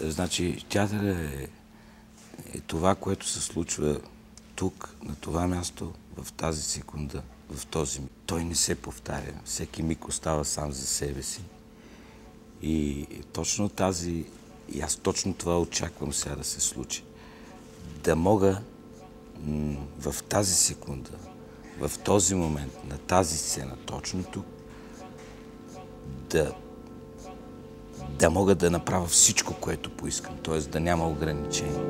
Значи, театър е това, което се случва тук, на това място, в тази секунда, в този миг. Той не се повтаря. Всеки миг остава сам за себе си. И точно и аз точно това очаквам сега да се случи. Да мога в тази секунда, в този момент, на тази сцена, точно тук, да мога да направя всичко, което поискам, т.е. да няма ограничения.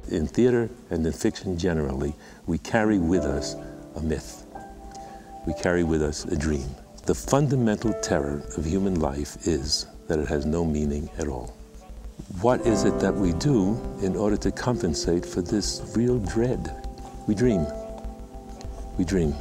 In theater and in fiction generally, we carry with us a myth. We carry with us a dream. The fundamental terror of human life is that it has no meaning at all. What is it that we do in order to compensate for this real dread? We dream. We dream.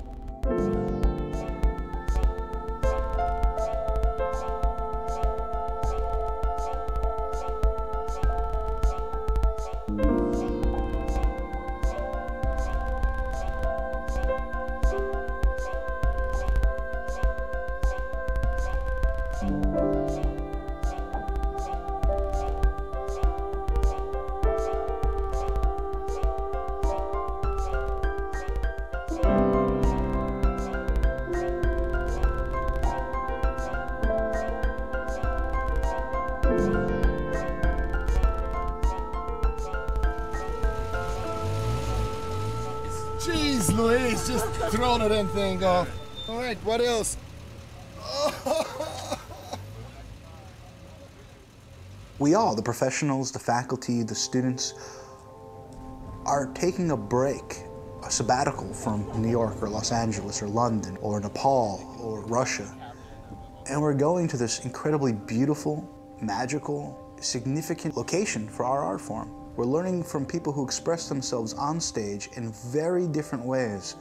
Jeez Louise, just throwing it in thing off. All right, what else? We all, the professionals, the faculty, the students, are taking a break, a sabbatical from New York or Los Angeles or London or Nepal or Russia. And we're going to this incredibly beautiful, magical, significant location for our art form. We're learning from people who express themselves on stage in very different ways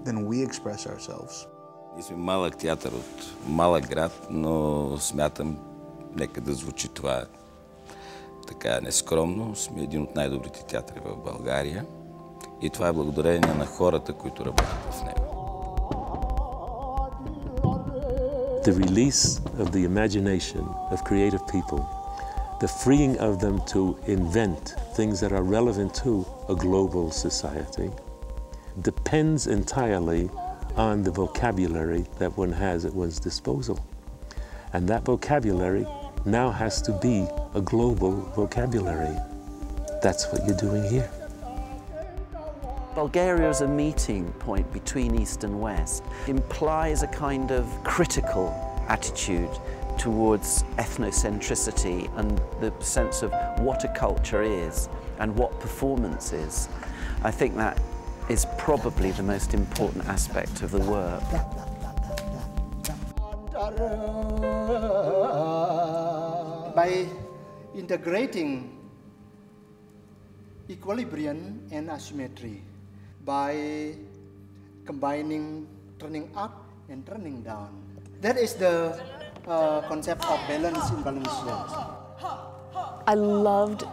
than we express ourselves. Ние сме малък театър от малък град, но смятам, нека да звучи това така нескромно, сме един от най-добрите театри в България и това е благодарение на хората, които работят в него. The release of the imagination of creative people, the freeing of them to invent things that are relevant to a global society, depends entirely on the vocabulary that one has at one's disposal. And that vocabulary now has to be a global vocabulary. That's what you're doing here. Bulgaria as a meeting point between East and West implies a kind of critical attitude towards ethnocentricity and the sense of what a culture is and what performance is. I think that is probably the most important aspect of the work. By integrating equilibrium and asymmetry, by combining turning up and turning down. That is the concept of balance in Valencia. I loved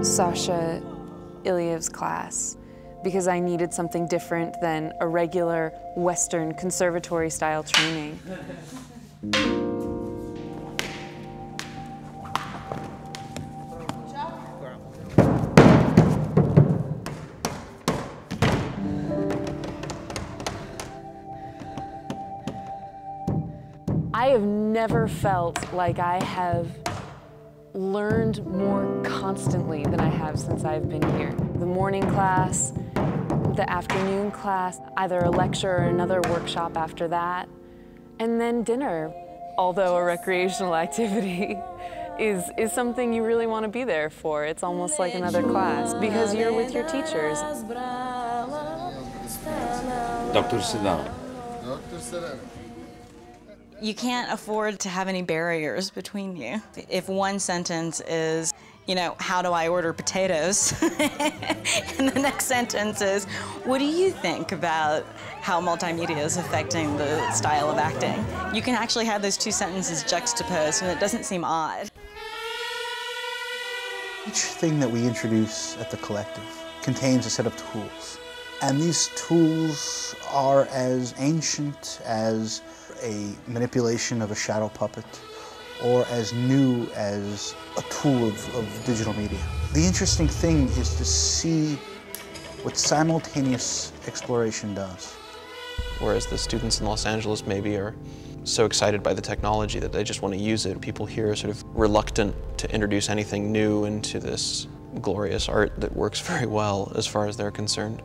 Sasha Ilyev's class because I needed something different than a regular Western conservatory-style training. I have never felt like I have learned more constantly than I have since I've been here. The morning class, the afternoon class, either a lecture or another workshop after that, and then dinner. Although a recreational activity is something you really want to be there for. It's almost like another class because you're with your teachers. Dr. Sedan. Dr. Sedan. You can't afford to have any barriers between you. If one sentence is, you know, how do I order potatoes? And the next sentence is, what do you think about how multimedia is affecting the style of acting? You can actually have those two sentences juxtaposed and it doesn't seem odd. Each thing that we introduce at the collective contains a set of tools. And these tools are as ancient as a manipulation of a shadow puppet or as new as a tool of digital media. The interesting thing is to see what simultaneous exploration does. Whereas the students in Los Angeles maybe are so excited by the technology that they just want to use it. People here are sort of reluctant to introduce anything new into this glorious art that works very well as far as they're concerned.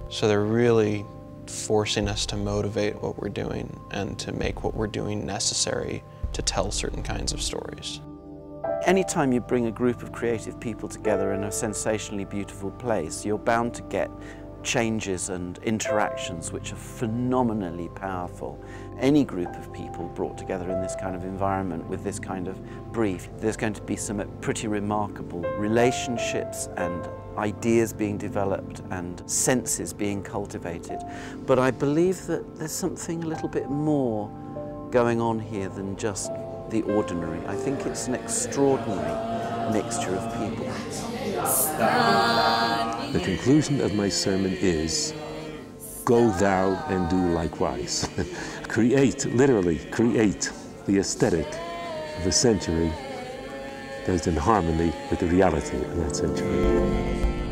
So they're really forcing us to motivate what we're doing and to make what we're doing necessary to tell certain kinds of stories. Anytime you bring a group of creative people together in a sensationally beautiful place, you're bound to get changes and interactions which are phenomenally powerful. Any group of people brought together in this kind of environment with this kind of brief, there's going to be some pretty remarkable relationships and ideas being developed and senses being cultivated. But I believe that there's something a little bit more going on here than just the ordinary. I think it's an extraordinary mixture of people. The conclusion of my sermon is, go thou and do likewise. Create, literally create the aesthetic of a century that is in harmony with the reality of that century.